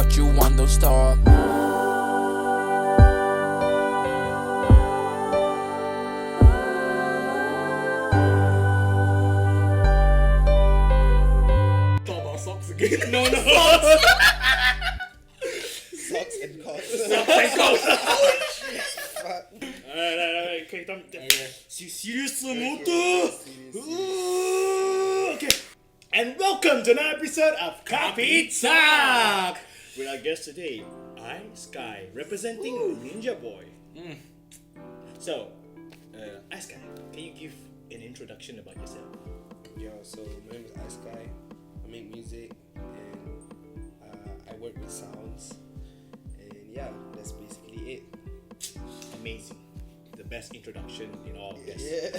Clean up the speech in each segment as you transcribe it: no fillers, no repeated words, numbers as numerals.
what you want, don't stop. Talk about socks again. No. Socks and cocks. Alright. Okay, serious motor. Okay. And welcome to another episode of Kopi Talk with our guest today, Sky, representing Ninjaboi. So, Sky, can you give an introduction about yourself? Yo, so my name is Sky. I make music and I work with sounds. And yeah, that's basically it. Amazing. The best introduction in all of this. Yeah.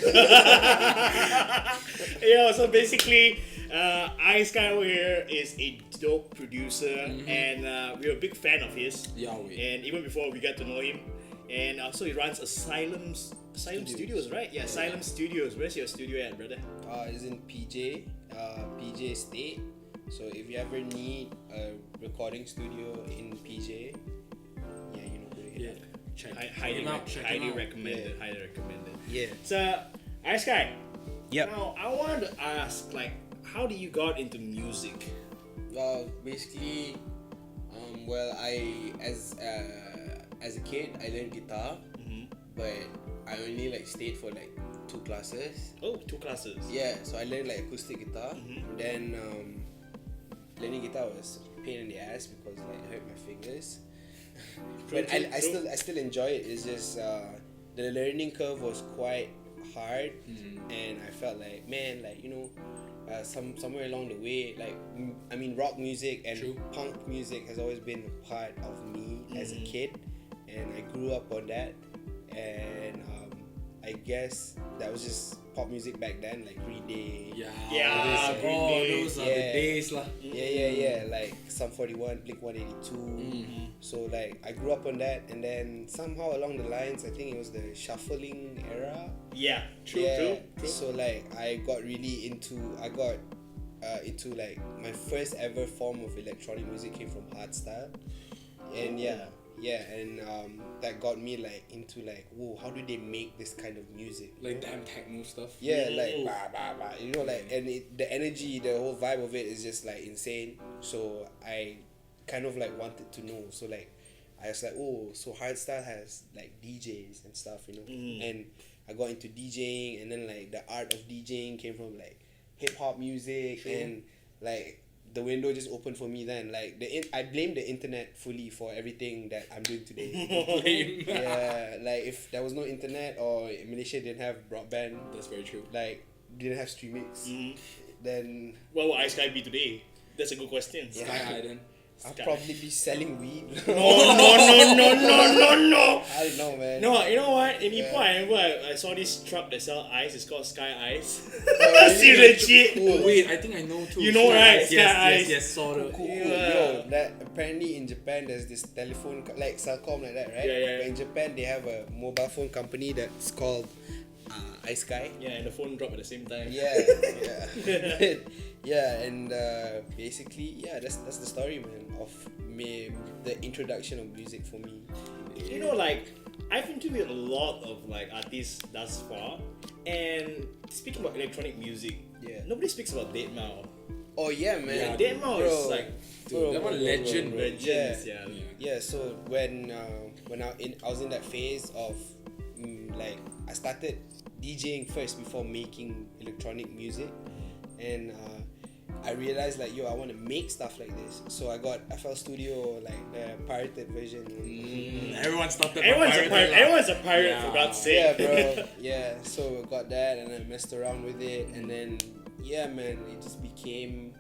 Yeah, so basically, Sky over here is a dope producer, and we're a big fan of his. And even before we got to know him, and also he runs Asylum Studios, right? Yeah, Asylum Studios. Where's your studio at, brother? It's in PJ State. So if you ever need a recording studio in PJ, yeah, you know where to hit up. Highly recommended. Highly recommended. Yeah. So, Sky. Yep. Now I want to ask, like, how did you got into music? Well, basically, I as a kid I learned guitar, but I only stayed for 2 classes. Oh, 2 classes. Yeah, so I learned acoustic guitar. Then learning guitar was a pain in the ass because it hurt my fingers. But I still enjoy it. It's just the learning curve was quite hard, and I felt somewhere along the way, rock music and punk music has always been a part of me as a kid, and I grew up on that, and I guess that was just pop music back then, like Green Day. Those are the days lah. Yeah, like Sum 41, Blink 182. So I grew up on that, and then somehow along the lines, I think it was the shuffling era. Yeah, true. So I got really into my first ever form of electronic music came from hardstyle, and that got me into whoa, how do they make this kind of music? Damn techno stuff. Yeah, bah, bah, bah, and the energy, the whole vibe of it is just insane. So I kind of wanted to know. So I was oh, so hardstyle has DJs and stuff, and I got into DJing, and then the art of DJing came from hip hop music, and the window just opened for me then. I blame the internet fully for everything that I'm doing today. Yeah, if there was no internet or Malaysia didn't have broadband, That's very true. Didn't have streamix, then What will Sky be today? That's a good question. Yeah. Sky Island. I'll probably be selling weed. No. I don't know, man. No, you know what? In Ipoh, I remember I saw this truck that sell ice. It's called Sky Ice. Legit. Oh, wait, I think I know too. You know, right? Ice. Sky Ice. Yes, sort of. Cool. Yeah. Yo, that apparently in Japan there's this telephone Cellcom like that, right? Yeah. But in Japan they have a mobile phone company that's called iSky. Yeah, and the phone dropped at the same time. Yeah, and basically, that's the story, man, of me, the introduction of music for me. I've interviewed a lot of artists thus far, and speaking about electronic music, nobody speaks about Deadmau5. Oh yeah, man. Deadmau5 is that one legend. legends. Yeah. So when I was in that phase of I started DJing first before making electronic music, and I realized I want to make stuff like this. So I got FL Studio, the pirated version. Everyone started. Everyone's a pirate, for God's sake. Yeah, bro. Yeah. So I got that, and I messed around with it, and then man, it just became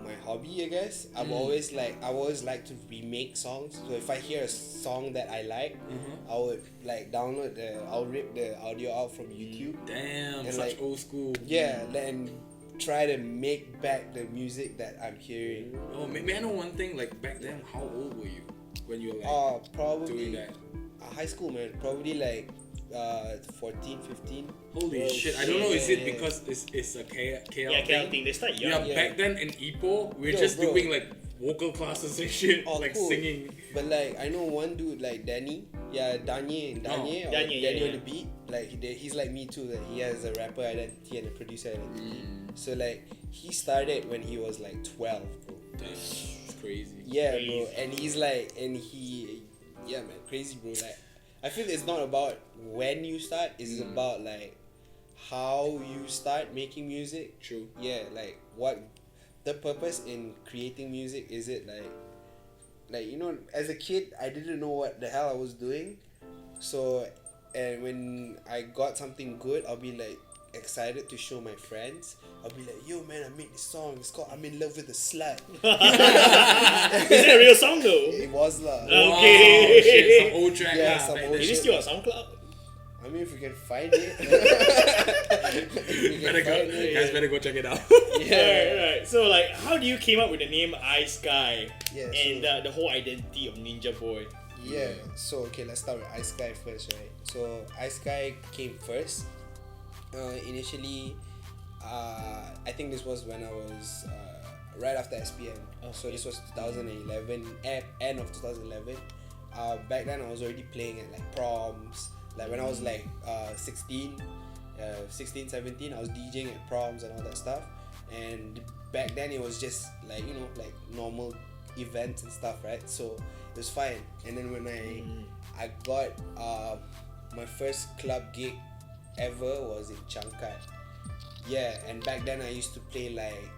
my hobby, I guess. I've always liked to remake songs. So if I hear a song that I like, I would I'll rip the audio out from YouTube. Damn, and such old school. Yeah, then try to make back the music that I'm hearing. Oh, may I know one thing? Back then, how old were you when you were probably doing that? High school, man. Probably 14, 15. Holy shit! I don't know. Is it because it's a KL KL thing? They start young. Yeah, back then in Ipoh, we're just doing vocal classes and shit, Oh, like cool. singing. But like I know one dude like Danny, Danny Danny, on the beat. Like he's like me too. Like he has a rapper identity and a producer identity. So like he started when he was like 12, bro. That's crazy. Yeah, Crazy. bro. And he's like, yeah, man, crazy, bro. Like I feel it's not about when you start. It's about like how you start making music. True. Yeah, like what the purpose in creating music is. It like you know, as a kid I didn't know what the hell I was doing, so and when I got something good I'll be like excited to show my friends. I'll be like, yo man, I made this song, it's called I'm in Love with a Slut. Is that a real song though? It was lah. Okay. Shit, some old track. Yeah, lah, some back old then. Is it still on SoundCloud? I mean, if we can find it. Guys better go check it out. Alright. So like, how do you came up with the name Ice Guy Yeah, and so- the whole identity of Ninjaboi? Yeah, so okay, let's start with Ice Guy first, right? So Ice Guy came first. Initially, I think this was when I was right after SPM. So this was 2011, end of 2011. Back then I was already playing at like proms. Like when I was like 16, 17, I was DJing at proms and all that stuff. And back then it was just like, you know, like normal events and stuff, right? So it was fine. And then when I got my first club gig ever was in Changkat. Yeah, and back then I used to play like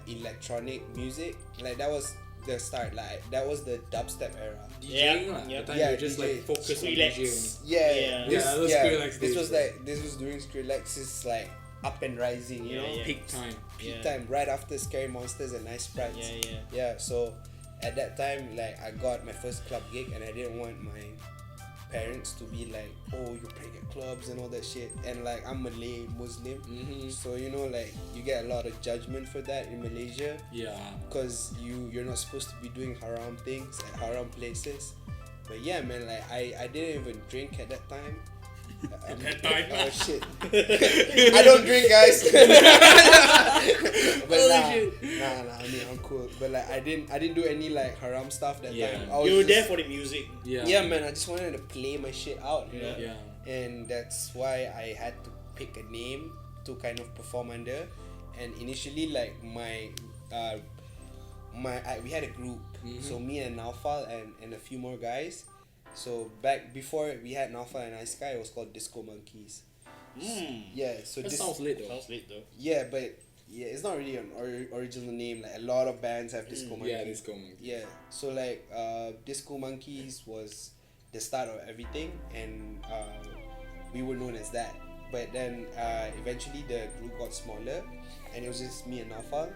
electronic music. Like that was the start. Like that was the dubstep era. DJing, lah. Yeah. The time Yeah, you just DJ. like focus on Relax. DJing. Yeah, Yeah. This, Yeah, those yeah, Skrillex this days, was bro. like this was during Skrillex's like up and rising, you Yeah, know, yeah. Peak time. peak time right after Scary Monsters and Nice Sprites. Yeah. Yeah, so at that time, like I got my first club gig and I didn't want my parents to be like, oh, you're playing at clubs and all that shit. And like I'm Malay, Muslim, so you know, like you get a lot of judgment for that in Malaysia, Yeah. because you're not supposed to be doing haram things at haram places. But yeah, man, like I didn't even drink at that time. At that time. Oh shit. I don't drink, guys. But nah, I mean I'm cool. But like I didn't do any like haram stuff that Yeah. time. I was You were just- there for the music. Yeah. Yeah, man, I just wanted to play my shit out, you know? Yeah. And that's why I had to pick a name to kind of perform under. And initially, like we had a group, so me and Naufal and a few more guys. So back before we had Naufal and Ice Sky, it was called Disco Monkeys. Yeah, so That this sounds lit though. Sounds lit though. yeah, but yeah, it's not really an original name. Like a lot of bands have Disco Monkeys. Yeah, Disco Monkeys. Yeah, so like Disco Monkeys was the start of everything, and we were known as that. But then eventually the group got smaller, and it was just me and Naufal.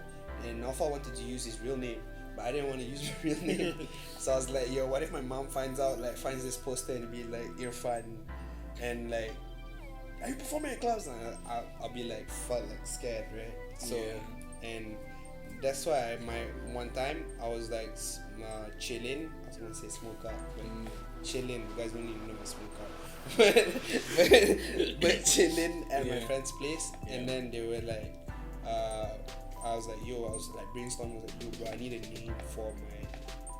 And Naufal wanted to use his real name, but I didn't want to use my real name. So I was like, yo, what if my mom finds this poster and be like Irfan, and like, are you performing at clubs? And I'll be like, fuck, like scared, right? So and that's why one time I was like chilling. I was gonna say smoke out, but chilling. You guys don't even know what smoke out. but chilling at my friend's place, and then they were like, I was like, yo, I was like brainstorming. I was like, yo, bro, I need a name for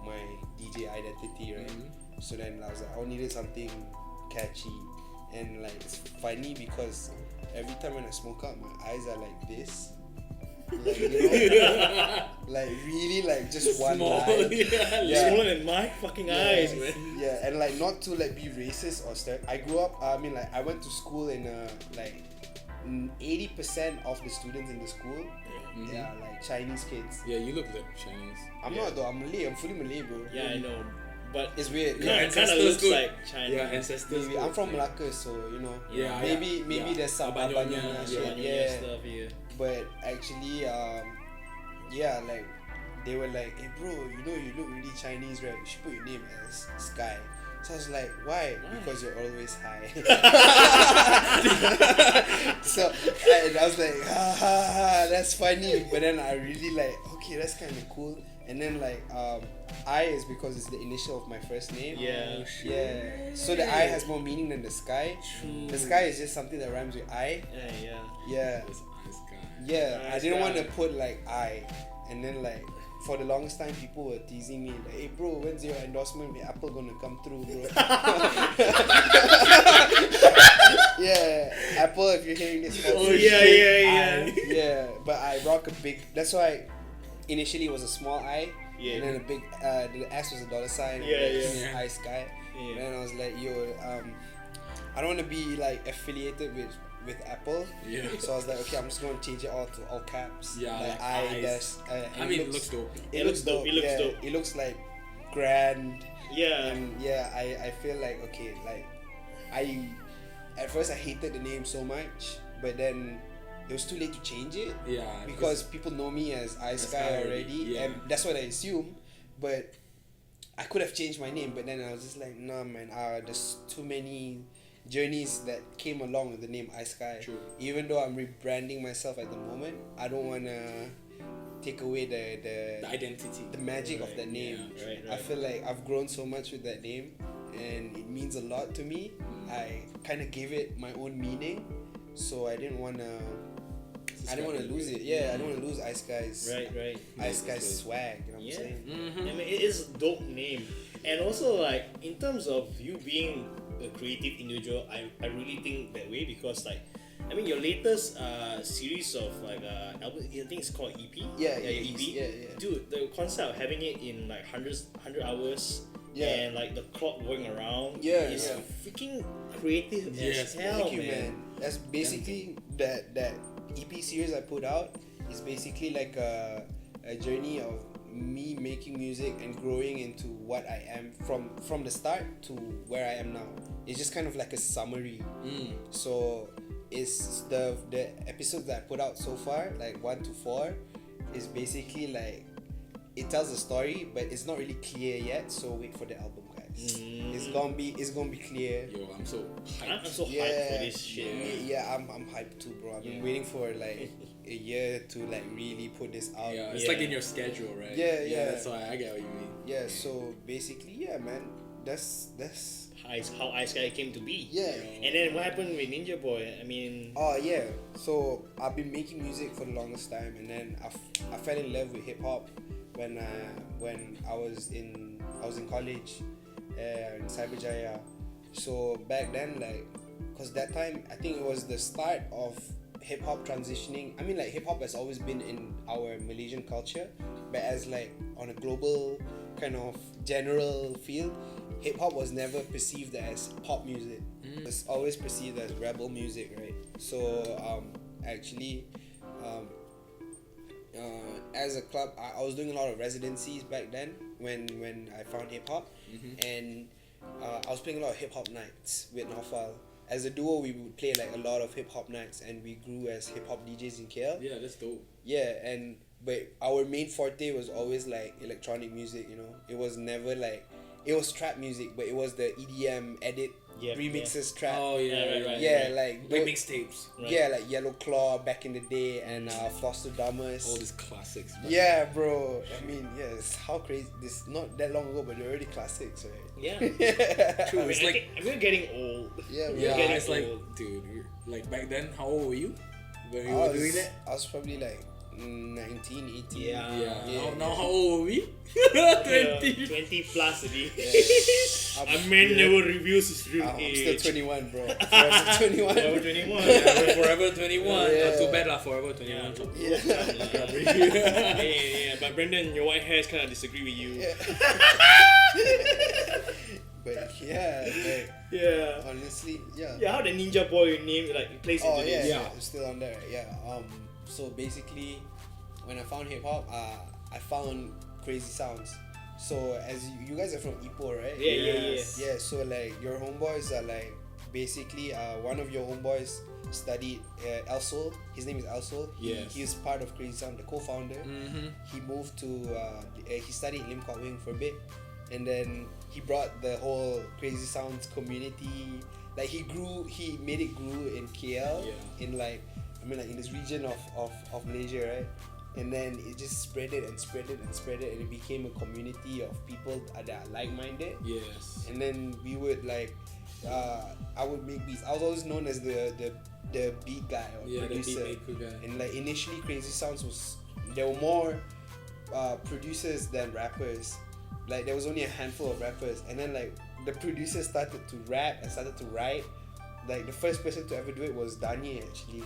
my DJ identity, right? So then I was like, I needed something catchy, and like it's funny because every time when I smoke out, my eyes are like this. Like, you know, like really like just one Small. line. Yeah. Smaller than my fucking eyes, man. Yeah, and like not to like be racist or stuff. I grew up. I mean, like I went to school in like 80% of the students in the school, like Chinese kids. Yeah, you look like Chinese. I'm not though. I'm Malay. I'm fully Malay, bro. Yeah, I know. But It's weird. kind of ancestors looks good. like China. Yeah, ancestors. Maybe I'm from Malacca, so you know. Yeah, Maybe yeah. there's some Abanyonya, Abanyonya Yeah, shit. yeah. Yeah. Stuff here. But actually, yeah, like they were like, hey bro, you know you look really Chinese, right? You should put your name as Sky. So I was like, why? Because you're always high. So and I was like, that's funny. But then I really like, okay, that's kind of cool. And then like I is because it's the initial of my first name. Yeah. Yeah. So the I has more meaning than the sky. True. The sky is just something that rhymes with I. Yeah. Yeah. This Ice Guy. Yeah. I Nice didn't guy. want to put like I and then like for the longest time, people were teasing me like, "Hey, bro, when's your endorsement with Apple gonna come through, bro?" Yeah, Apple, if you're hearing this, yeah. But I rock a big. That's why initially it was a small I, and then a big. The S was a $sign. I Sky. And then I was like, yo, I don't want to be like affiliated with Apple. Yeah. So I was like, okay, I'm just gonna change it all to all caps. Yeah. Like it looks dope. It looks dope. It looks like grand. Yeah. And I feel like okay, like at first I hated the name so much, but then it was too late to change it. Yeah. Because people know me as iSky already, and that's what I assume. But I could have changed my name, but then I was just like, nah, man. There's too many journeys that came along with the name iSky. True. Even though I'm rebranding myself at the moment, I don't wanna take away the identity, the magic of that name. Yeah, right. I feel like I've grown so much with that name, and it means a lot to me. I kind of gave it my own meaning, so I didn't wanna lose it. Yeah, I don't want to lose iSky's. Right. iSky's swag. You know what I'm saying? Mm-hmm. I mean, it is a dope name, and also like in terms of you being a creative individual, I really think that way because like, I mean, your latest series of like album, I think it's called EP. Yeah, EP. Yeah. Dude, the concept of having it in like 100 hours. Yeah. And like the clock going around. Is freaking creative as hell, thank you, man. That's basically that EP series I put out is basically like a journey of me making music and growing into what I am from the start to where I am now. It's just kind of like a summary. So it's the episodes that I put out so far, like 1 to 4, is basically like it tells a story, but it's not really clear yet. So wait for the album, guys. It's gonna be clear. Yo, I'm so hyped. I'm so hyped for this shit. Yeah, I'm hyped too, bro. I've been waiting for like a year to like really put this out. Yeah, it's like in your schedule, right? Yeah. That's why I get what you mean. Yeah, so basically, yeah, man. That's how iSky came to be. Yeah. And then what happened with Ninjaboi? I mean. Oh yeah. So I've been making music for the longest time, and then I fell in love with hip hop when I was in college in Cyberjaya. So back then, like, cause that time I think it was the start of hip hop transitioning. I mean, like, hip hop has always been in our Malaysian culture, but as like on a global kind of general field, hip hop was never perceived as pop music. It was always perceived as rebel music, right? So actually. As a club, I was doing a lot of residencies back then when I found hip hop, and I was playing a lot of hip hop nights with Naufal. As a duo, we would play like a lot of hip hop nights, and we grew as hip hop DJs in KL. Yeah, that's dope. Yeah, but our main forte was always like electronic music. You know, it was never like it was trap music, but it was the EDM edit. Remixes trap. Oh yeah, right. Yeah, like mixtapes. Right. Yeah, like Yellow Claw back in the day, and Foster Damas. All these classics. Bro. Yeah, bro. I mean, it's how crazy. This not that long ago, but they're already classics, right? Yeah. True. It's like we're getting old. Yeah, it's like, dude, like back then, how old were you when you were doing that? I was probably like 19, 18. Yeah. Now how old were we? 20 plus already. A man never reveals his real age. I'm still 21, bro. Forever 21. Forever 21. We're forever 21. Not too bad lah, forever 21. Yeah. But Brendan, your white hairs kind of disagree with you. But honestly, Yeah, how the Ninjaboi name like plays into this? Yeah, it's still on there. Yeah. So basically, when I found hip hop, I found crazy sounds. So as you guys are from Ipoh, right? Yeah. So like your homeboys are like basically one of your homeboys studied Elsol. His name is Elsol. Yes. He was part of Crazy Sound, the co-founder. He moved to he studied Lim Kok Wing for a bit, and then he brought the whole Crazy Sounds community. Like he made it grew in KL in like in this region of Malaysia, right? And then it just spread it, and it became a community of people that are like-minded. Yes. And then we would like, I would make beats. I was always known as the beat guy or producer. The beat maker guy. And like initially, Crazy Sounds there were more producers than rappers. Like there was only a handful of rappers, and then like the producers started to rap and started to write. Like the first person to ever do it was Danye actually.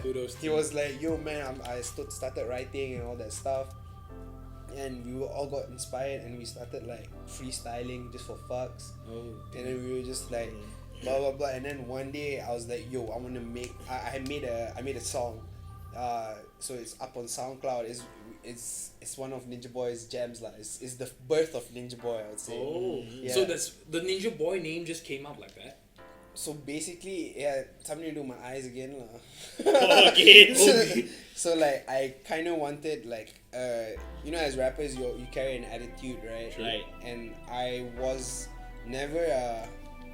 Kudos He was like, yo man, I started writing and all that stuff, and we all got inspired and we started like freestyling just for fucks. And then we were just like blah blah blah, and then one day I was like, yo, I want to make I made a song, so it's up on SoundCloud. It's one of Ninjaboi's gems lah. It's the birth of Ninjaboi, I would say. So that's the Ninjaboi name just came up like that. So basically, something to do with my eyes again lah. So like I kind of wanted like as rappers you carry an attitude, right? Right. And I was never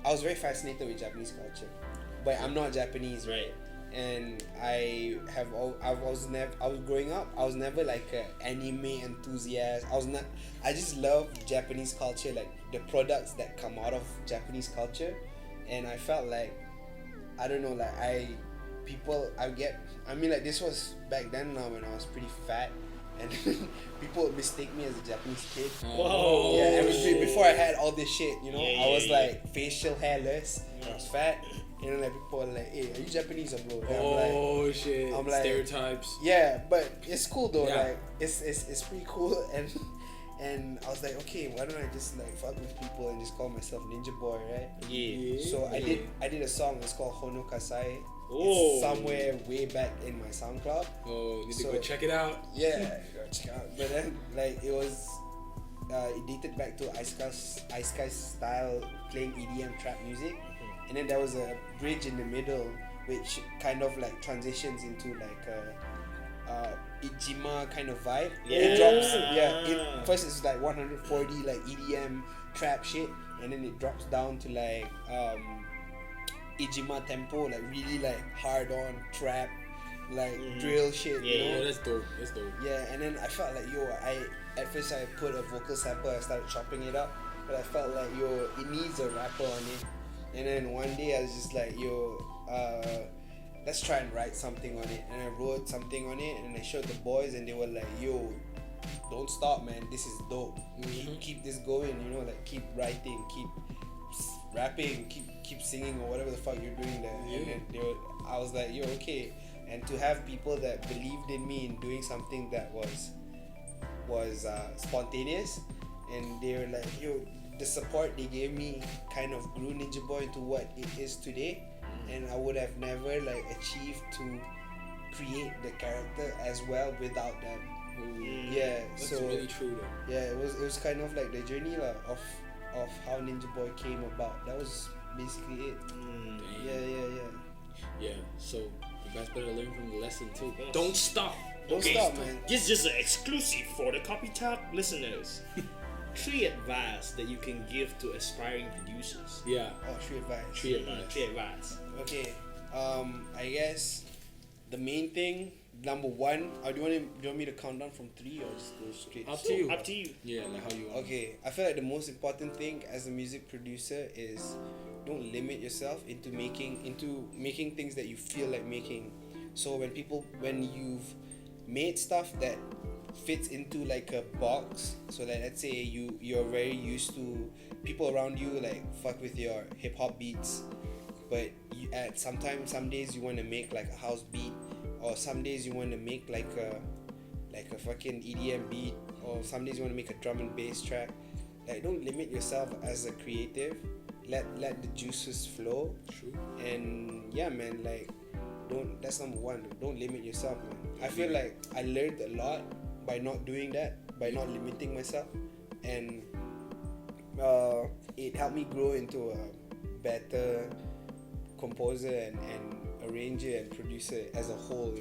I was very fascinated with Japanese culture, but I'm not Japanese, Right. And I was growing up, I was never like an anime enthusiast. I just love Japanese culture, like the products that come out of Japanese culture. And I felt like, I don't know, like this was back then now when I was pretty fat, and people would mistake me as a Japanese kid. Whoa. Yeah, and before I had all this shit, I was yeah. like facial hairless, I was fat, and then like people were like, hey, are you Japanese or bro? And Shit. I'm like, stereotypes. yeah, but it's cool though, Yeah. like it's pretty cool, and I was like, okay, why don't I just like fuck with people and just call myself Ninjaboi, right? Yeah. So I did a song. It's called Hono Kasai. Oh. It's somewhere way back in my SoundCloud. Need to go check it out. Yeah, go check it out. But then like it dated back to Ice Sky style playing EDM trap music, and then there was a bridge in the middle which kind of like transitions into like a Ijima kind of vibe. It drops. First it's like 140 like EDM trap shit, and then it drops down to like Ijima tempo, like really like hard on trap, like drill shit. Yeah, that's dope. Yeah, and then I felt like at first I put a vocal sample, I started chopping it up, but I felt like it needs a rapper on it. And then one day I was just like, let's try and write something on it. And I wrote something on it and I showed the boys, and they were like, yo, don't stop, man, this is dope. Keep this going, like keep writing, keep rapping, keep singing or whatever the fuck you're doing there. And then I was like, yo, okay. And to have people that believed in me in doing something that was spontaneous, and they were like, yo, the support they gave me kind of grew Ninjaboi into what it is today. And I would have never like achieved to create the character as well without them. Yeah, that's so really true though. Yeah, it was kind of like the journey of how Ninjaboi came about. That was basically it. Yeah, so you guys better learn from the lesson too. Don't stop. Don't stop, man. This is just an exclusive for the Kopi Talk listeners. 3 advice that you can give to aspiring producers. Yeah. Oh, 3 advice. 3 advice. Okay. I guess the main thing, number 1. Do you want me to count down from 3 or just go straight? Up to you. Up to you. Yeah, like how you want. Okay. I feel like the most important thing as a music producer is don't limit yourself into making things that you feel like making. So when you've made stuff that fits into like a box, so that let's say you're very used to people around you like fuck with your hip hop beats, but some days you want to make like a house beat, or some days you want to make like a fucking EDM beat, or some days you want to make a drum and bass track. Like, don't limit yourself as a creative. Let the juices flow. True. And yeah, man, like that's number 1. Don't limit yourself, man. I feel like I learned a lot by not doing that, by not limiting myself, and it helped me grow into a better composer and arranger and producer as a whole,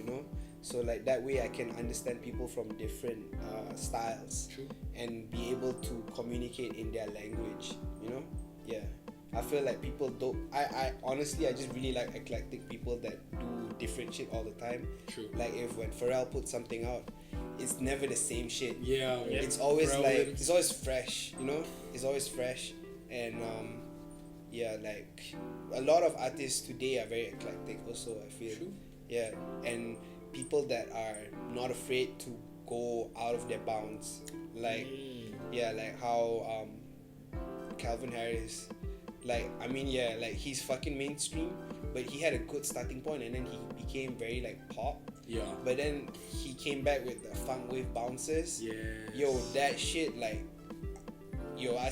so like that way I can understand people from different styles. True. And be able to communicate in their language, yeah. I feel like people don't. I honestly, I just really like eclectic people that do different shit all the time. True. Like when Pharrell puts something out, it's never the same shit. Yeah. It's always Pharrell like Williams. it's always fresh. It's always fresh, and yeah, like a lot of artists today are very eclectic. Also, I feel. True. Yeah, and people that are not afraid to go out of their bounds. Like like how Calvin Harris, like I mean like he's fucking mainstream, but he had a good starting point and then he became very like pop. Yeah. But then he came back with the funk wave bounces. Yeah. Yo, that shit like, yo, I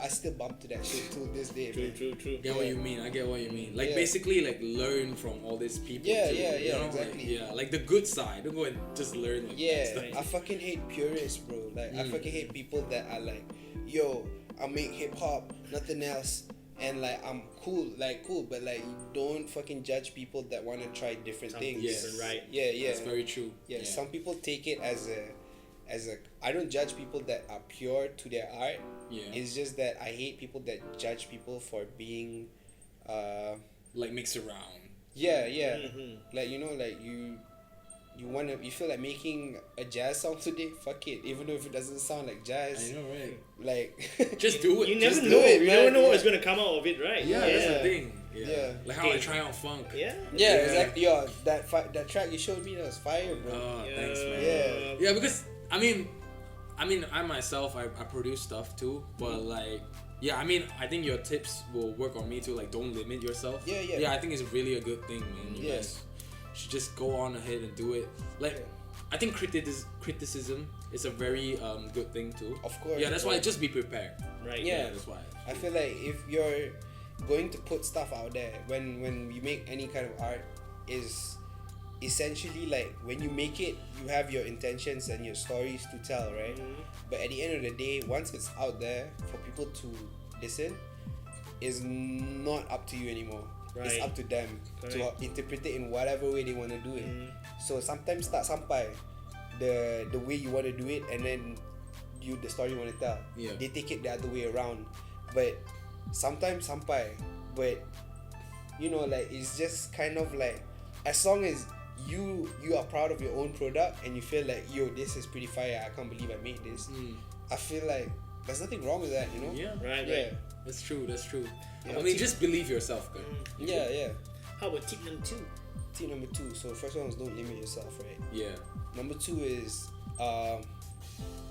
still bump to that shit till this day. True. Get what you mean. I get what you mean. Like Yeah. basically, like learn from all these people. Yeah, too, yeah, you know? exactly. Like, like the good side. Don't go and just learn like Yeah, that stuff. I fucking hate purists, bro. Like I fucking hate people that are like, yo, I make hip hop, nothing else, and like I'm cool, but like you don't fucking judge people that want to try different things. Yes. Right. Yeah. That's very true. Yeah, some people take it as a I don't judge people that are pure to their art. Yeah. It's just that I hate people that judge people for being like mix around. yeah. Like you know, like you feel like making a jazz song today, fuck it. Even though if it doesn't sound like jazz. I know, right? Like Just do it. You never Just know. do it. You never know what's gonna come out of it, right? Yeah, that's the thing. Yeah. Like how I try out funk. Yeah. Yeah, exactly. Yo, that track you showed me, that was fire, bro. Oh, thanks, man. Yeah. Yeah, because I mean, I myself, I produce stuff too, but like, yeah, I mean, I think your tips will work on me too. Like, don't limit yourself. Yeah. Yeah, I think it's really a good thing, man. You guys should just go on ahead and do it. Like, I think criticism is a very good thing too. Of course. Yeah, that's why just be prepared. Right. Yeah. That's why. I feel like if you're going to put stuff out there, when you make any kind of art, is essentially like when you make it, you have your intentions and your stories to tell, right? But at the end of the day, once it's out there for people to listen, is not up to you anymore. Right. It's up to them to interpret it in whatever way they want to do it. So sometimes tak sampai the way you want to do it, and then the story you want to tell. Yeah. They take it the other way around. But sometimes sampai, but you know, like it's just kind of like, as long as you are proud of your own product and you feel like, yo, this is pretty fire, I can't believe I made this. I feel like there's nothing wrong with that, you know? Yeah. Right. That's true. Yeah. I mean, just believe yourself, guys. Yeah. How about tip number 2? Tip number 2. So first one was don't limit yourself, right? Yeah. Number 2 is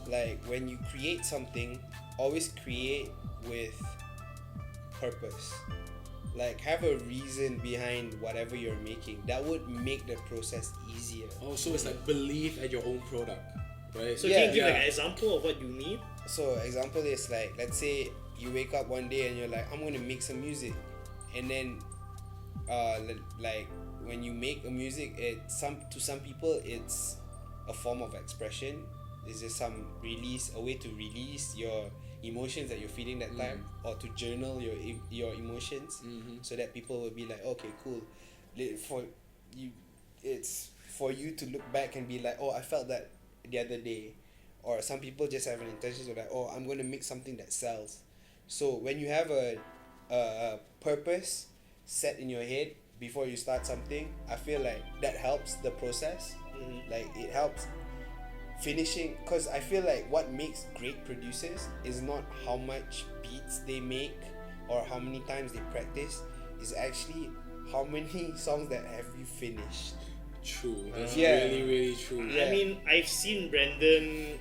like when you create something, always create with purpose. Like have a reason behind whatever you're making. That would make the process easier. Oh, so it's like believe at your own product, right? So can you give like an example of what you mean? So example is like, let's say you wake up one day and you're like, I'm gonna make some music, and then like when you make a music, to some people it's a form of expression. It's just a way to release your emotions that you're feeling that time, or to journal your emotions, so that people will be like, okay, cool. It's for you to look back and be like, oh, I felt that the other day. Or some people just have an intention of like, oh, I'm going to make something that sells. So when you have a purpose set in your head before you start something, I feel like that helps the process. Like it helps finishing, because I feel like what makes great producers is not how much beats they make or how many times they practice, is actually how many songs that have you finished. True. That's Yeah. really, really true. I mean, I've seen Brandon.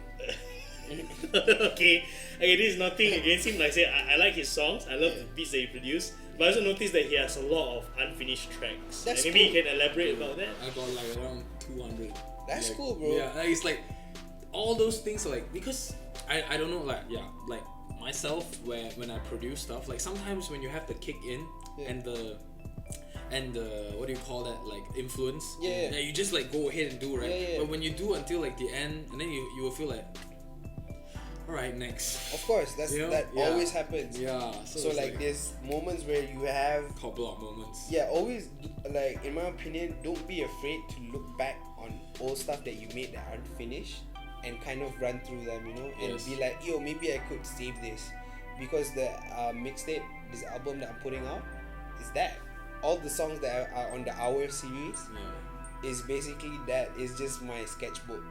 okay, this is nothing against him. Like I said, I like his songs. I love the beats that he produced. But I also noticed that he has a lot of unfinished tracks. That's maybe cool. you can elaborate about that. I got like around 200. That's like, cool, bro. Yeah, like, it's like all those things are like, because I don't know, like like myself, when I produce stuff, like sometimes when you have the kick in and the what do you call that, like influence, you just like go ahead and do, right? But when you do until like the end, and then you will feel like, all right, next. Of course, that always happens. Yeah. So like there's moments where you have couple of moments. Yeah, always, like in my opinion, don't be afraid to look back on old stuff that you made that aren't finished and kind of run through them, you know, and be like, yo, maybe I could save this, because the mixtape, this album that I'm putting out, is that all the songs that are on the Hour series is basically that. It's just my sketchbook.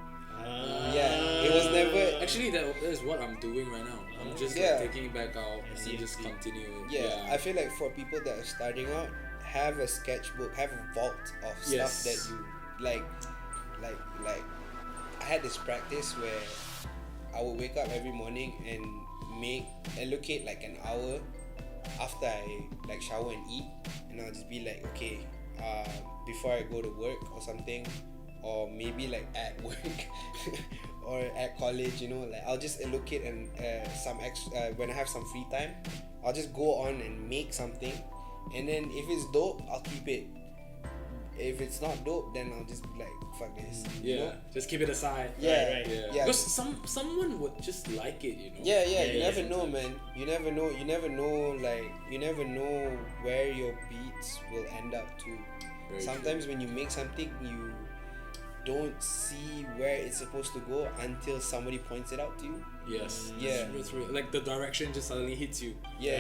It was never actually that is what I'm doing right now. I'm just like, taking it back out and then just continue. I feel like for people that are starting out, have a sketchbook, have a vault of stuff that you like had this practice where I would wake up every morning and allocate like an hour after I like shower and eat, and I'll just be like, okay, before I go to work or something, or maybe like at work or at college, you know, like I'll just allocate and some extra when I have some free time, I'll just go on and make something, and then if it's dope, I'll keep it. If it's not dope, then I'll just be like, fuck this. Yeah, you know? Just keep it aside. Yeah. Yeah. Because someone would just like it, you know. Yeah, you never know, man. You never know, like, you never know where your beats will end up to. Very Sometimes when you make something, you don't see where it's supposed to go until somebody points it out to you. Yes. Yeah. It's real. Like the direction just suddenly hits you. Yeah.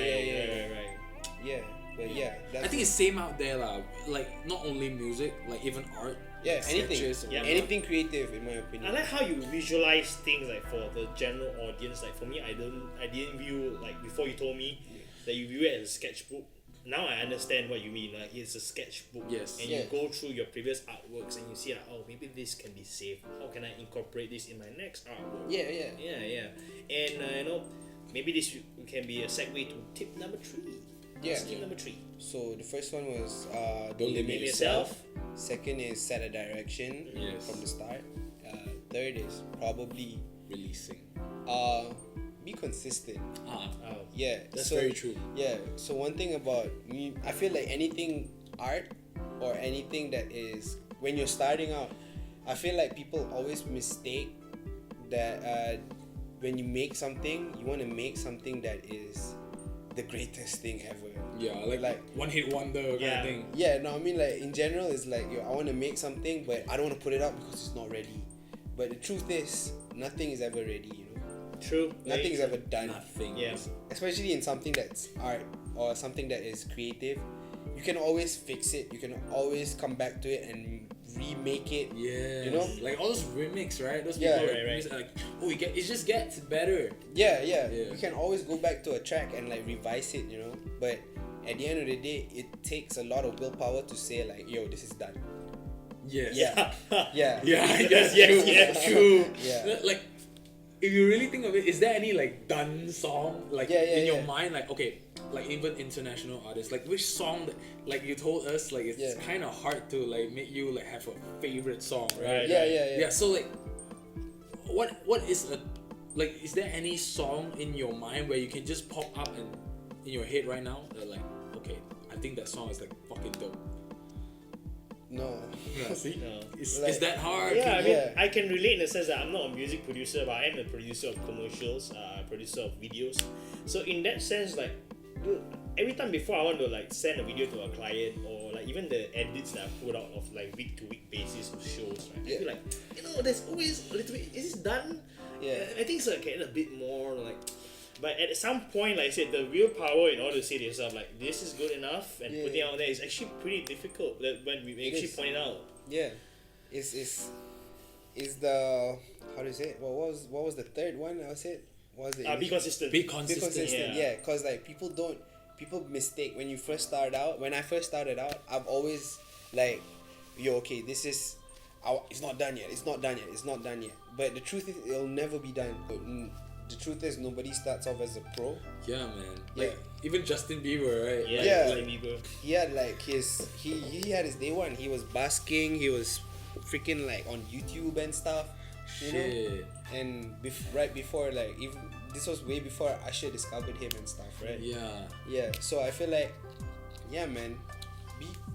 But yeah, I think it's same out there lah. Like not only music, like even art. Yeah, anything. Sketches, Anything creative, in my opinion. I like how you visualize things like for the general audience. Like for me, I didn't view like before you told me that you view it as a sketchbook. Now I understand what you mean. Like it's a sketchbook. Yes. And you go through your previous artworks and you see like, oh, maybe this can be saved. How can I incorporate this in my next artwork? Yeah. And maybe this can be a segue to tip number 3. Yeah. Tip number 3. So the first one was Don't limit yourself. Second is set a direction from the start. Third is probably releasing. Be consistent. Oh. Yeah, That's very true. Yeah, so one thing about me, I feel like anything art or anything that is, when you're starting out, I feel like people always mistake that when you make something, you want to make something that is the greatest thing ever. Yeah, like one hit wonder kind of thing. Yeah, no, I mean like in general, it's like I want to make something, but I don't want to put it up because it's not ready. But the truth is, nothing is ever ready, you know. True. Nothing is ever done. Nothing. Yeah. Especially in something that's art or something that is creative, you can always fix it. You can always come back to it and remake it. Yeah. You know, like all those remix, right? Those Yeah. people Right. like, it just gets better. Yeah. You can always go back to a track and like revise it, you know. But at the end of the day, it takes a lot of willpower to say like, yo, this is done. Yes. Yeah. Yes, true. Yeah. Like, if you really think of it, is there any like done song like in your mind? Like, okay, like even international artists, like which song that like you told us like it's kind of hard to like make you like have a favorite song, right? Yeah. So like, what is a like? Is there any song in your mind where you can just pop up and in your head right now that like, okay, I think that song is like fucking dope. No. Yeah, see? No. Is that hard? Yeah, I mean, I can relate in the sense that I'm not a music producer, but I am a producer of commercials, producer of videos. So in that sense, like, every time before I want to like send a video to a client, or like even the edits that I put out of like week to week basis of shows, right? I feel like, there's always a little bit. Is this done? Yeah. I think so. Getting a bit more like. But at some point, like I said, the willpower in order to say to yourself, like, this is good enough, and putting it out there is actually pretty difficult when we actually point it out. Yeah. Is the, how do you say it? What was the third one I said? What was it? Be consistent. Be consistent. Yeah, because like people mistake when you first start out. When I first started out, I've always like, yo, okay, this is, it's not done yet. But the truth is, it'll never be done. The truth is, nobody starts off as a pro. Yeah, man. Yeah. Like even Justin Bieber, right? Yeah. Like, Bieber. He had like he had his day one. He was basking. He was freaking like on YouTube and stuff. You know? And right before like even this was way before Usher discovered him and stuff, right? Yeah. So I feel like, yeah, man,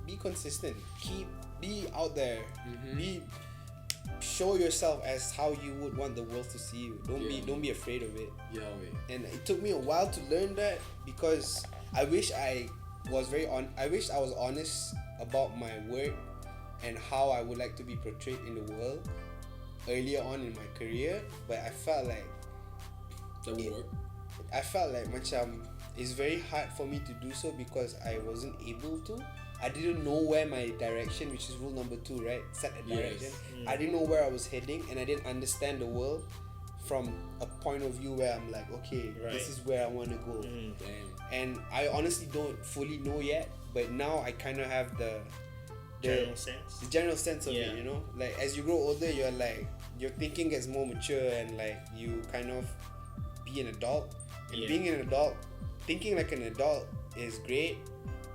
be consistent. Be out there. Show yourself as how you would want the world to see you. Don't be afraid of it. Yeah, wait. And it took me a while to learn that, because I wish I was honest about my work and how I would like to be portrayed in the world earlier on in my career, but I felt like that would work. I felt like it's very hard for me to do so because I wasn't able to. I didn't know where my direction, which is rule number 2, right? Set a direction. Yes. I didn't know where I was heading, and I didn't understand the world from a point of view where I'm like, okay, this is where I want to go. Damn. And I honestly don't fully know yet, but now I kind of have the General sense. The general sense of it, you know? Like, as you grow older, you're like, your thinking gets more mature and like you kind of be an adult. And being an adult, thinking like an adult is great,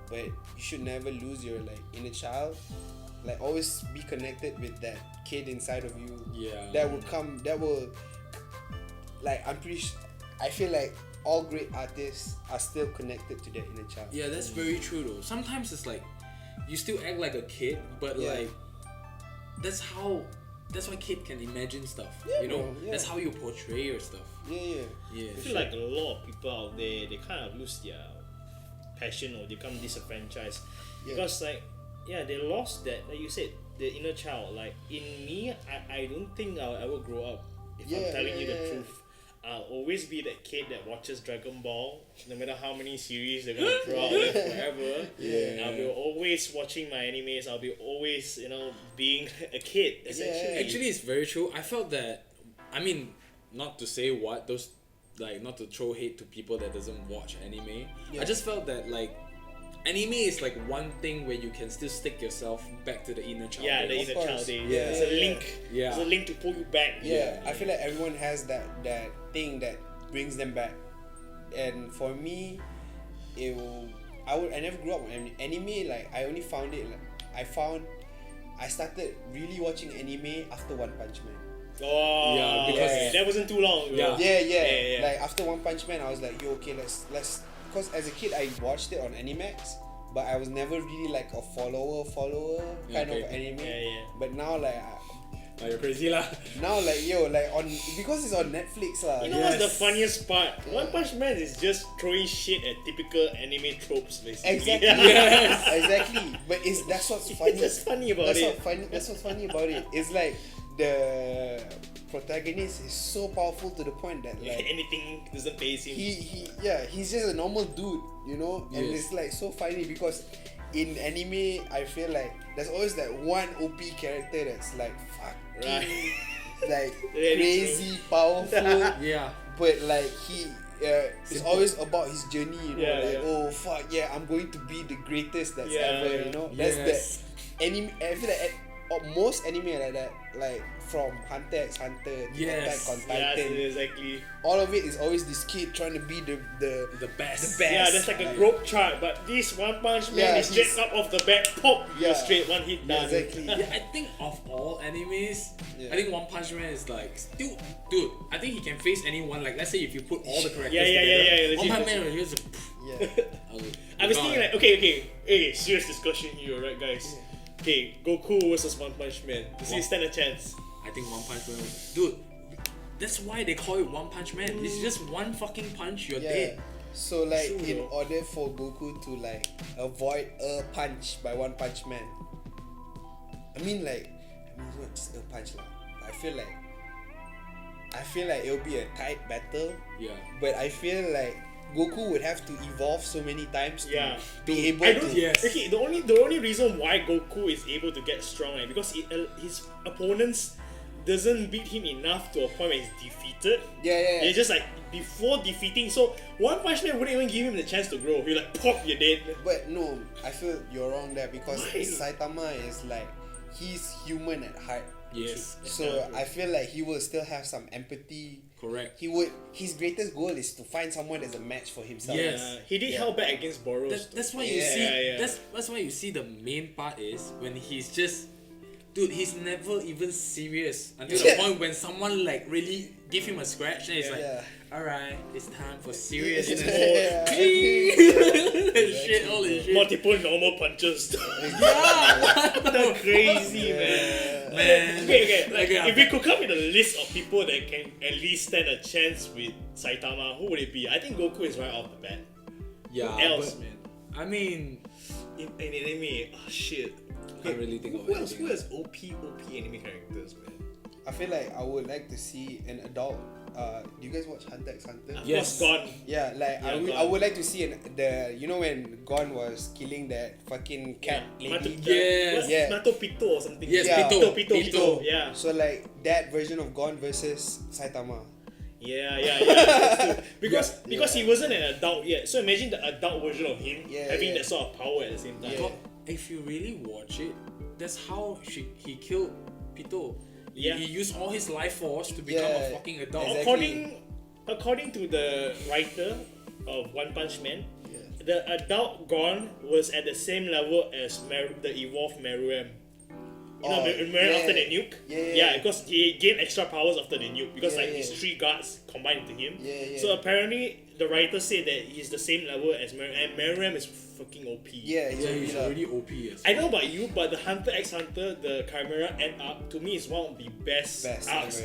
but you should never lose your like inner child. Like always be connected with that kid inside of you. Yeah. That will like I feel like all great artists are still connected to their inner child. Yeah, that's very true though. Sometimes it's like you still act like a kid, but like that's why kid can imagine stuff. Yeah, you know? bro, yeah. That's how you portray your stuff. Yeah. I feel like a lot of people out there, they kind of lose their passion or they become disenfranchised because they lost that, like you said, the inner child. Like in me, I don't think I'll ever grow up. If I'm telling you the truth, I'll always be that kid that watches Dragon Ball, no matter how many series they're gonna draw forever. I'll be always watching my animes. I'll be always, being a kid essentially. Actually, it's very true. I felt that. I mean, not to say what those, like, not to throw hate to people that doesn't watch anime. I just felt that like anime is like one thing where you can still stick yourself back to the inner child. Yeah, the inner child. It's a link. Yeah. It's a link to pull you back. I feel like everyone has that thing that brings them back. And for me, I never grew up on anime. Like I only found it. Like, I started really watching anime after One Punch Man. Oh, yeah, because that wasn't too long ago. Yeah. Like after One Punch Man, I was like, yo, okay, let's. Because as a kid, I watched it on Animax, but I was never really like a follower kind of anime. But now, like, you're crazy lah. Now, like, because it's on Netflix lah. You know what's the funniest part? One Punch Man is just throwing shit at typical anime tropes, basically. Exactly. Exactly. But that's what's funny. It's just funny about it. That's what's funny about it. It's like the protagonist is so powerful to the point that like anything doesn't phase him. He's just a normal dude, and it's like so funny because in anime I feel like there's always that one OP character that's like fucking like crazy powerful. But like it's always about his journey, oh fuck yeah, I'm going to be the greatest that's ever, that's the anime. I feel like most anime like that, like from Hunter x Hunter to Attack on Titan, exactly. all of it is always this kid trying to be the best. Yeah, there's like a growth chart, but this One Punch Man is straight up off the bat, pop, you're straight one hit done. Exactly. I think of all animes, I think One Punch Man is like still, dude. I think he can face anyone. Like let's say if you put all the characters together, One Punch Man is just. I was thinking like, okay, serious discussion here, right, guys? Okay, Goku versus One Punch Man. Does he stand a chance? I think One Punch Man. Dude, that's why they call it One Punch Man. It's just one fucking punch, you're dead. So like, in order for Goku to like avoid a punch by One Punch Man, I mean it's not just a punch lah. I feel like it'll be a tight battle. Yeah. But I feel like Goku would have to evolve so many times to be able to. Okay, the only reason why Goku is able to get strong, because his opponents doesn't beat him enough to a point where he's defeated. It's just like before defeating, so One Punch Man wouldn't even give him the chance to grow. He'll like pop, you're dead. But no, I feel you're wrong there because Saitama is like he's human at heart. Yes. So I feel like he will still have some empathy. Correct. His greatest goal is to find someone that's a match for himself. Yes. He did held back against Boros. That's why you see. That's why you see the main part is when he's just, dude. He's never even serious until the point when someone like really give him a scratch and he's like, alright, it's time for seriousness. Shit, holy shit. Multiple normal punches. That's crazy, man. Okay. If we could come with a list of people that can at least stand a chance with Saitama, who would it be? I think Goku is right off the bat. Yeah. Who else, man? I mean, in anime, shit. I really think who else OP anime characters, man? I feel like I would like to see an adult. Do you guys watch Hunter x Hunter? Yes. Gon. Yeah, like I would like to see when Gon was killing that fucking cat lady. Nato Pito or something. Yes, Pito. Yeah. So like that version of Gon versus Saitama. Yeah. Because he wasn't an adult yet. So imagine the adult version of him having that sort of power at the same time. But if you really watch it, that's how he killed Pito. He used all his life force to become a fucking adult. Exactly. According to the writer of One Punch Man, the adult Gon was at the same level as the evolved Meruem. You know, Meruem after the nuke? Yeah, because he gained extra powers after the nuke. Because his 3 guards combined into him. So apparently, the writer said that he's the same level as Meruem. And Meruem is fucking OP. He's already OP. I don't know about you, but the Hunter x Hunter, the Chimera end arc, to me is one of the best arcs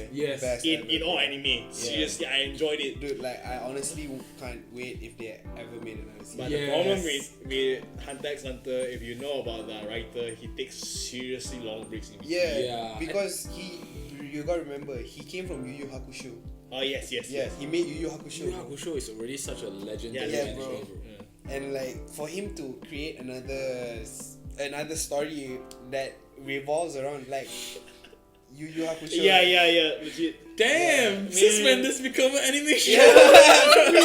in all anime. Seriously, I enjoyed it. Dude, like, I honestly can't wait if they ever made another season. But the problem with Hunter x Hunter, if you know about the writer, he takes seriously long breaks in between. Because you gotta remember, he came from Yu Yu Hakusho. Oh, yes. He made Yu Yu Hakusho. Yu Yu Hakusho is already such a legendary anime, bro. And like for him to create another story that revolves around like Yu Yu Hakusho. Yeah, legit. Damn! Since when this become an anime show?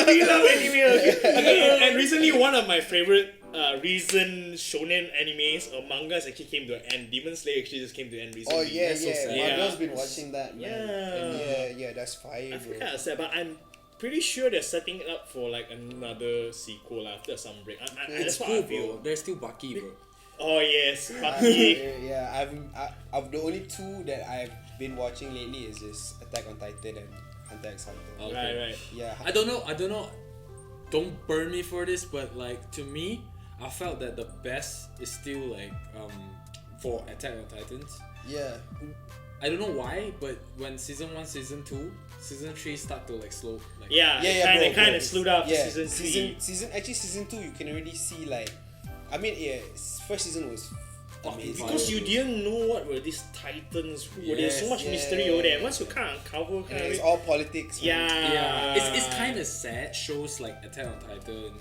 We love anime. Okay, and recently one of my favorite recent shonen animes or mangas actually came to an end. Demon Slayer actually just came to an end recently. Oh yeah, That's so sad. My girl's been watching that, man. Yeah. And that's fire, I bro. feel kind of sad, but I'm pretty sure they're setting it up for like another sequel after some break. It's that's what cool, I feel. bro. There's still Baki, bro. Oh yes, Bucky. I've the only 2 that I've been watching lately is just Attack on Titan and Hunter x Hunter. Okay. Right. Yeah. I don't know. Don't burn me for this, but like to me, I felt that the best is still like for Attack on Titans. Yeah. I don't know why, but when season 1, season 2, season 3 start to like slow. Like, They kind of slowed up season 3. Season 2 you can already see like, I mean first season was amazing. Because you didn't know what were these titans, who were there so much mystery over there. Once you kind of uncover, it's all politics. Man. Yeah. It's kind of sad. Shows like Attack on Titan,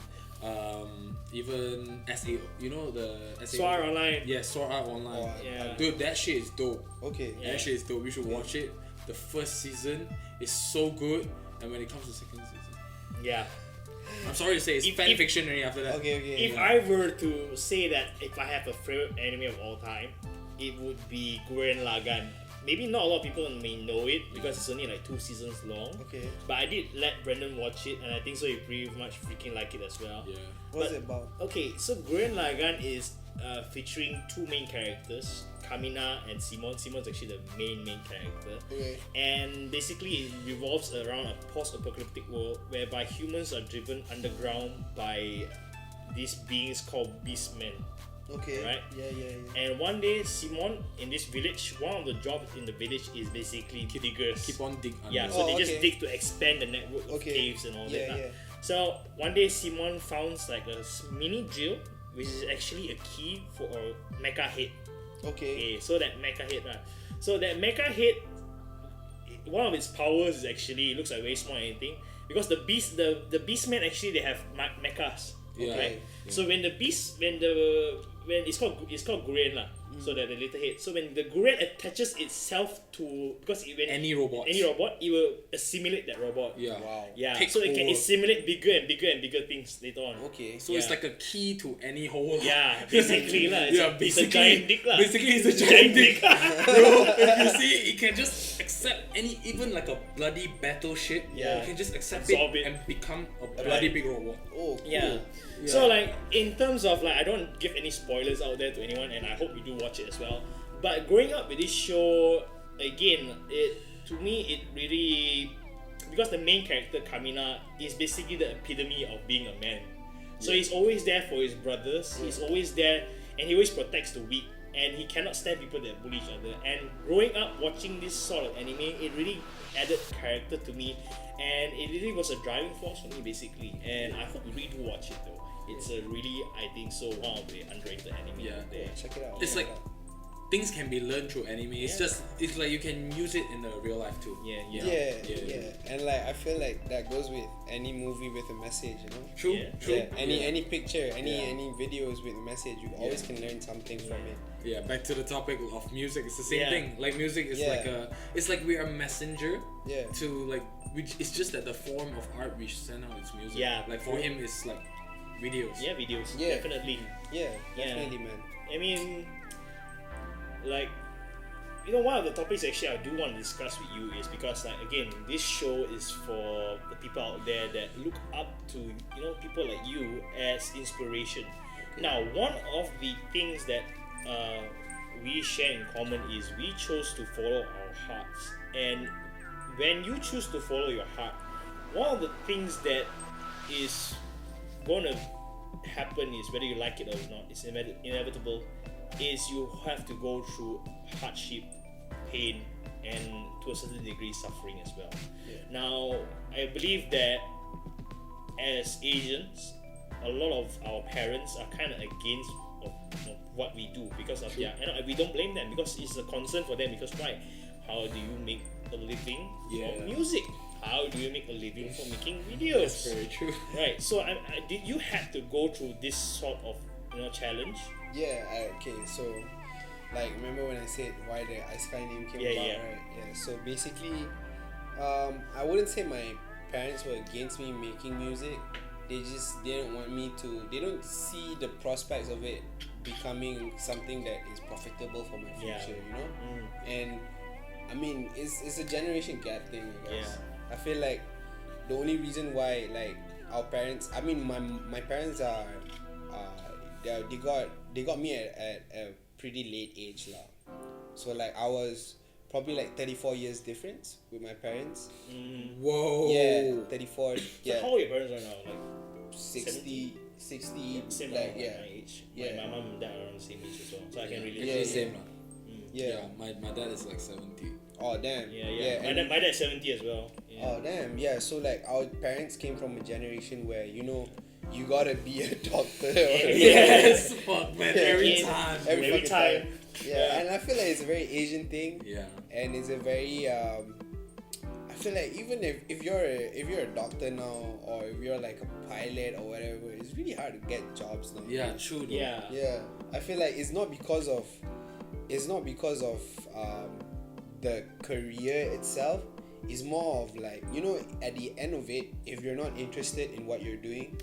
even SAO, you know the SAO? Sword Art Online. Yeah, Sword Art Online. Yeah. Dude, that shit is dope. Okay. That shit is dope. You should watch it. The first season is so good, and when it comes to second season, Yeah. I'm sorry to say it's fan fiction already after that. Okay. If I were to say that if I have a favorite anime of all time, it would be Gurren Lagann. Maybe not a lot of people may know it because it's only like 2 seasons long. Okay. But I did let Brendan watch it, and I think so he pretty much freaking like it as well. Yeah. What's it about? Okay, so Gurren Lagann is featuring 2 main characters, Kamina and Simon. Simon's actually the main character. Okay. And basically it revolves around a post-apocalyptic world whereby humans are driven underground by these beings called beastmen. Okay. Right? Yeah. And one day, Simon in this village, one of the jobs in the village is basically diggers. Keep on dig. Yeah, so they just dig to expand the network of caves and all that. Yeah. So one day, Simon founds like a mini drill, which is actually a key for a mecha head. Okay, so that mecha head, right? So that mecha head, one of its powers is actually, it looks like very small and anything, because the beastmen actually they have mechas. Yeah. Right? Yeah. So when it's called Gurren lah. So that the little head. So when the Gurren attaches itself to, because when any robot, it will assimilate that robot. Yeah. Wow. Yeah. Take so it can over. assimilate bigger and bigger things later on. Okay. So it's like a key to any hole. Yeah, basically lah. It's a giant dick lah. Basically, it's a giant dick. Bro, if you see, it can just accept even like a bloody battle shit. Yeah. You can just accept Absorb it and become a bloody big robot. Oh, cool. Yeah. So like in terms of like, I don't give any spoilers out there to anyone, and I hope you do watch it as well. But growing up with this show, again, to me it really, because the main character Kamina is basically the epitome of being a man. So he's always there for his brothers. He's always there, and he always protects the weak. And he cannot stand people that bully each other. And growing up watching this sort of anime, it really added character to me, and it really was a driving force for me basically. And I hope you really do watch it though. It's a really, I think so, one of the underrated anime out there. Check it out. It's like things can be learned through anime. It's it's like you can use it in the real life too. Yeah. And like I feel like that goes with any movie with a message, you know. True. Yeah. Any picture, any videos with a message, you always can learn something from it. Yeah, back to the topic of music. It's the same thing. Like music is it's like we're a messenger. Yeah. To like, it's just that the form of art we send out is music. Yeah. Like for him, it's like videos. Yeah, videos. Yeah. Definitely. Yeah, definitely, man. I mean, like, one of the topics actually I do want to discuss with you is because, like, again, this show is for the people out there that look up to, people like you as inspiration. Now, one of the things that we share in common is we chose to follow our hearts. And when you choose to follow your heart, one of the things that is going to happen is, whether you like it or not, it's inevitable, is you have to go through hardship, pain, and to a certain degree suffering as well. Now, I believe that as Asians, a lot of our parents are kind of against of what we do because of their, and we don't blame them because it's a concern for them, because why? How do you make a living from music? How do you make a living from making videos? That's very true. Right. So, did you have to go through this sort of challenge? Yeah. Okay. So, like, remember when I said why the Ice Sky name came about, right? Yeah. So basically, I wouldn't say my parents were against me making music. They just didn't want me to. They don't see the prospects of it becoming something that is profitable for my future. And I mean, it's a generation gap thing, I guess. I feel like the only reason why, like, our parents, I mean, my parents are they got me at a pretty late age lah. So like I was probably like 34 years difference with my parents. Whoa. Yeah, 34. So how old your parents are now? Like 60, same like, my age. Yeah. My mom and dad are around the same age as well, so I can relate. Yeah, same lah. Yeah. My dad is like 70. Oh damn. Yeah. My dad's 70 as well. Yeah. Oh damn. Yeah. So like our parents came from a generation where you gotta be a doctor. Yes, fuck man, every time. Every time. Yeah, and I feel like it's a very Asian thing. Yeah. And it's a very I feel like even if you're a doctor now, or if you're like a pilot or whatever, it's really hard to get jobs now. Yeah, true though. Yeah. I feel like it's not because of the career itself. It's more of like, at the end of it, if you're not interested in what you're doing,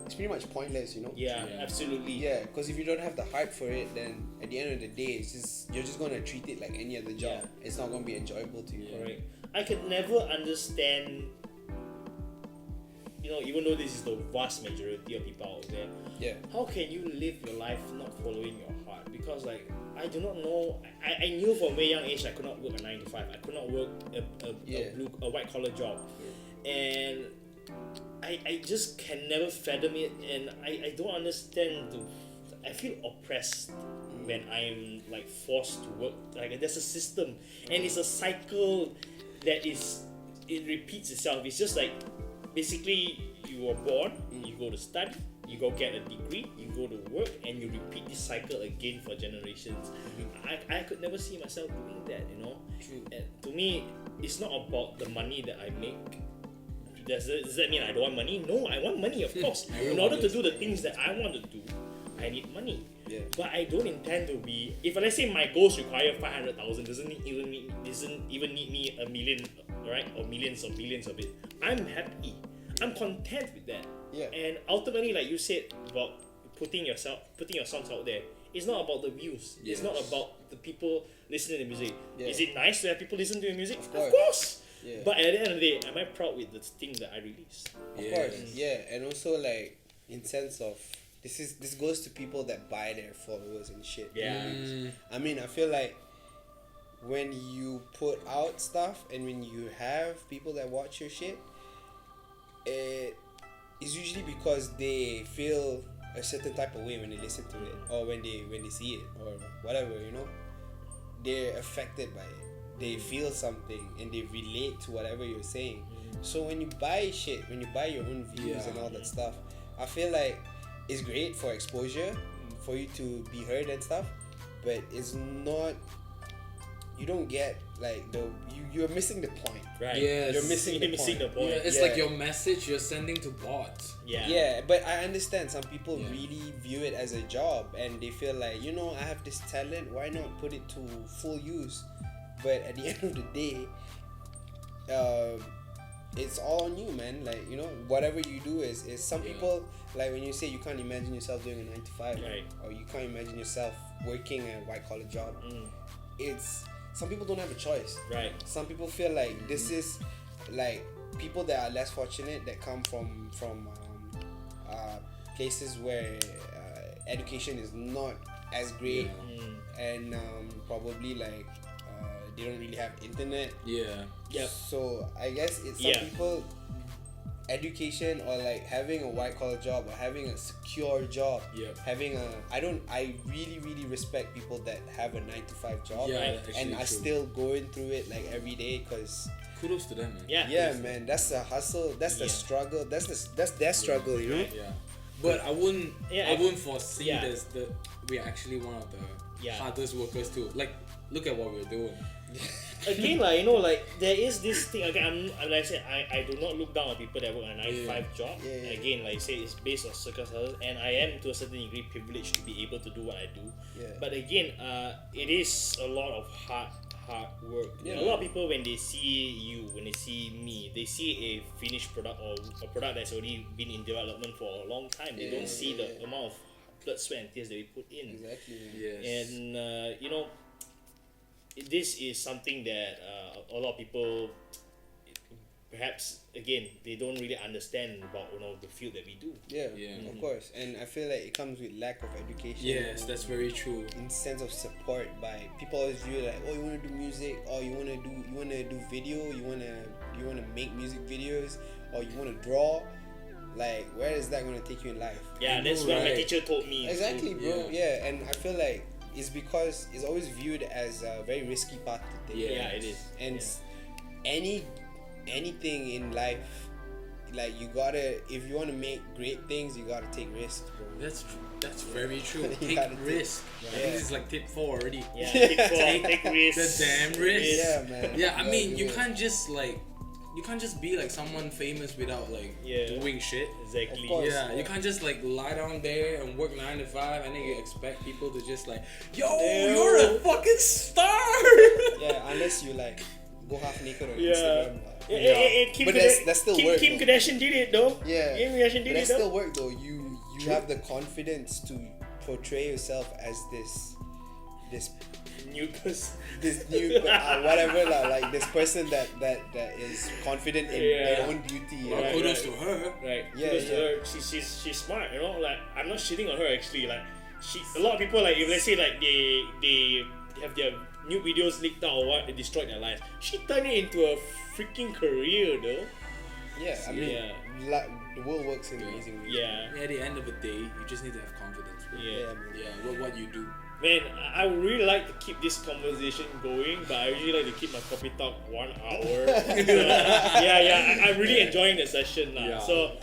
it's pretty much pointless, Yeah, absolutely. Yeah, because if you don't have the heart for it, then at the end of the day, you're just gonna treat it like any other job. It's not gonna be enjoyable to you. Correct. I could never understand, even though this is the vast majority of people out there. Yeah. How can you live your life not following your heart? Because like I do not know. I knew from a very young age I could not work a 9 to 5. I could not work a white collar job, and I just can never fathom it, and I don't understand. I feel oppressed when I'm like forced to work. Like there's a system, and it's a cycle that it repeats itself. It's just like basically you were born, you go to study, you go get a degree, you go to work, and you repeat this cycle again for generations. I could never see myself doing that, True. And to me, it's not about the money that I make. Does that mean I don't want money? No, I want money, of course. In order to do the things that I want to do, I need money. Yeah. But I don't intend to be. If let's say my goals require 500,000, doesn't even need me a million, right? Or millions or billions of it. I'm happy. I'm content with that. Yeah. And ultimately, like you said about putting your songs out there, it's not about the views. Yes. It's not about the people listening to music. Yeah. Is it nice to have people listen to your music? Of course. course. Yeah. But at the end of the day, am I proud with the things that I release? Of course. Yeah, and also like in sense of this goes to people that buy their followers and shit. Yeah. I mean, I feel like when you put out stuff and when you have people that watch your shit, it is usually because they feel a certain type of way when they listen to it, or when they see it, or whatever, they're affected by it. They feel something and they relate to whatever you're saying. So when you buy shit, when you buy your own views and all that stuff, I feel like it's great for exposure, for you to be heard and stuff, but it's not. You don't get like you're missing the point. Right. Yes. You're missing the point. Yeah, it's like your message you're sending to bots. Yeah, but I understand some people really view it as a job, and they feel like, I have this talent, why not put it to full use? But at the end of the day, it's all on you, man. Like, whatever you do is some people, like when you say you can't imagine yourself doing a 9 to 5, right, or you can't imagine yourself working a white collar job, it's some people don't have a choice. Right. Some people feel like this is like people that are less fortunate that come from places where education is not as great and probably like they don't really have internet. Yep. So I guess it's some people education or like having a white collar job or having a secure job, having I really respect people that have a 9 to 5 job and are still going through it like every day, because kudos to them, man. Yeah, man, that's the hustle, that's the struggle, that's their struggle, you know. But I wouldn't foresee this we are actually one of the hardest workers too. Like, look at what we're doing. Again, like, you know, like there is this thing. Okay, like I said, I do not look down on people that work a 9 to 5 job. Again, like I say, it's based on circumstances, and I am to a certain degree privileged to be able to do what I do. But again, it is a lot of hard work. A lot of people, when they see you, when they see me, they see a finished product or a product that's already been in development for a long time. They don't see the amount of blood, sweat, and tears that we put in. And you know, this is something that a lot of people, perhaps again, they don't really understand about, you know, the field that we do. Of course. And I feel like it comes with lack of education. Yes, that's very true. In sense of support by people always view like, oh, you want to do music, or you want to do video, you want to make music videos, or you want to draw. Like, where is that going to take you in life? That's what my teacher told me. Exactly, bro. And I feel like it's because it's always viewed as a very risky path to take. It is. And anything in life, like, you gotta, if you want to make great things, you gotta take risks, bro. That's very true. Take risk. I think this is like tip 4 already. Tip 4. Take risks. The damn risk. Yeah, man. I mean, you can't just be like someone famous without like doing shit. Exactly. Of course, you can't just like lie down there and work 9 to 5 and then you expect people to just like, yo, you're a fucking star. Unless you like go half naked on Instagram. But that's still work. Kim Kardashian did it though. Kim Kardashian did it. That's still work though. You have the confidence to portray yourself as this new person, whatever, like this person that is confident in their own beauty. Kudos to her. Kudos to her. She's smart. You know, like, I'm not shitting on her actually. Like, a lot of people, like, if let's say like they have their new videos leaked out or what, they destroyed their lives. She turned it into a freaking career though. I mean, the world works in amazing ways. At the end of the day, you just need to have confidence. What you do. Man, I would really like to keep this conversation going, but I usually like to keep my coffee talk 1 hour. I'm really enjoying the session now. So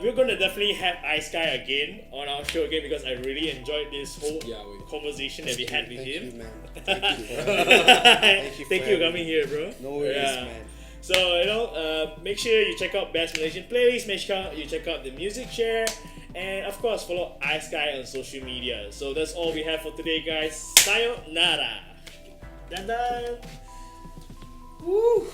we're gonna definitely have Ice Guy again on our show again, because I really enjoyed this whole conversation that we had with him. Thank you, man. Thank you for coming here, bro. No worries, man. So, you know, make sure you check out Best Malaysian Playlist, make sure you check out the Music Share, and of course follow Ice Guy on social media. So that's all we have for today, guys. Sayonara. Dadah. Woo.